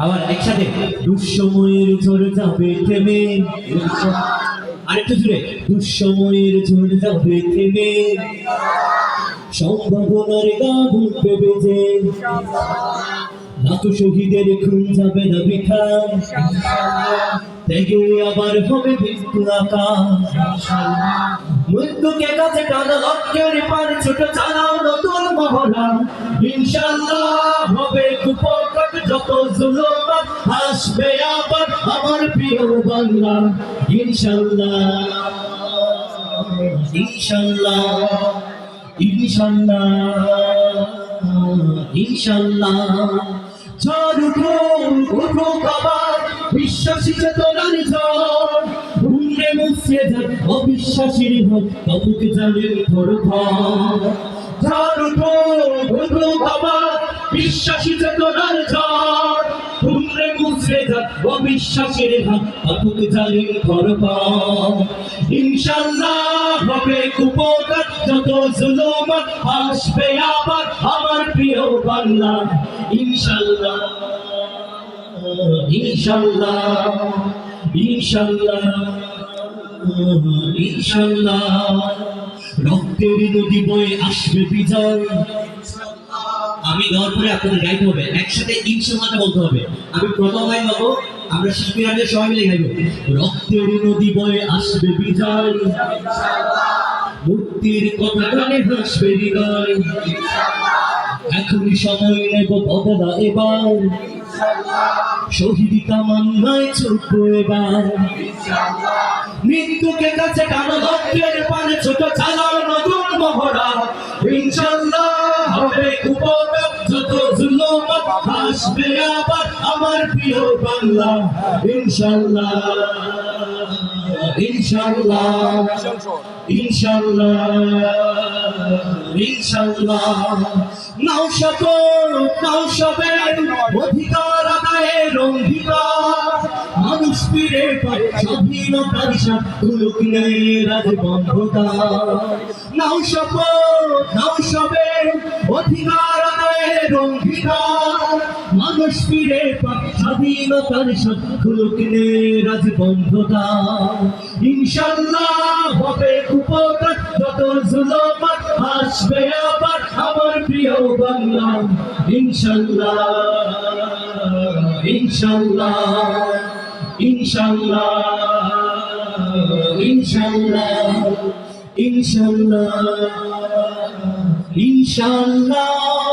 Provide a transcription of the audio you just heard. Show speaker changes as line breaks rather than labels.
আবার একসাথে দুঃসময়ের ঝড় যাবে থেমে, আরেকটু জুড়ে দুঃসময়ের ঝড় যাবে থেমে, সম্ভাবনার গান উঠবে বেজে, লাখো শহীদের খুন যাবে না বৃথা, ত্যাগে আবার হবে মৃত্যু আকাশ। মৃত্যুকে কাছে টানা লক্ষ্যের পারে ছোট চালাও নতুন মহড়া, ইনশাআল্লাহ হবে কুপকট যত জুলুম আসবে আবার আমার প্রিয় বাংলা, ইনশাআল্লাহ ইনশাআল্লাহ ইনশাআল্লাহ ইনশাআল্লাহ। ঝড় উঠুক আবার বিশ্বাসী চেতনার ঝড়, ভুলে মুছে যাক অবিশ্বাসীর ভয় কবুক জালের ধরফর। ঝড় উঠুক আবার বিশ্বাসী চেতনার ঝড়, ভুলে মুছে যাক অবিশ্বাসীর ভয় কবুক জালের ধরফর। ইনশাআল্লাহ হবে কুপকার যত জুলুম আসবে আবার আমার প্রিয় বাংলা, ইনশাআল্লাহ ইনশাআল্লাহ ইনশাআল্লাহ ইনশাআল্লাহ। রক্তের নদী বয়ে আসবে বিজয়, আমি গাওয়ার পরে আপনাদের গাইতে হবে, একসাথে ইনশাআল্লাহ বলতে হবে। আমি প্রথম লাইন গাবো, আমরা শিল্পীরা সবাই মিলে গাইবো। রক্তের নদী বয়ে আসবে বিজয়, মুক্তির কথা গানে হাসবে হৃদয়, এখনই সময় নেব বদলা এবার, শহীদ তামান্নায় চলবো এবার। মৃত্যুকে কাছে টানো লক্ষ্যের পানে ছোট চালাও নতুন মহড়া, ইনশাআল্লাহ হবে কুপকার যত জুলুম আসবে আবার আমার প্রিয় বাংলা, ইনশাআল্লাহ ইনশাআল্লাহ ইনশাআল্লাহ ইনশাআল্লাহ। নাও সবের অধিকার আদায়ের অঙ্গীকার, মানুষ ফিরে পায় স্বাধীনতার স্বাদ তুলুক নেই রাজবন্ধতা। নাও সবের অধিকার আদায়ের অঙ্গীকার, মানুষ ফিরে পায় স্বাধীনতার স্বাদ তুলুক নেই রাজবন্ধতা। ইনশাআল্লাহ হবে কুপকার যত জুলুম আসবে আবার আমার প্রিয় বাংলা, ইনশাআল্লাহ ইনশাআল্লাহ ইনশাআল্লাহ ইনশাআল্লাহ ইনশাআল্লাহ ইনশাআল্লাহ।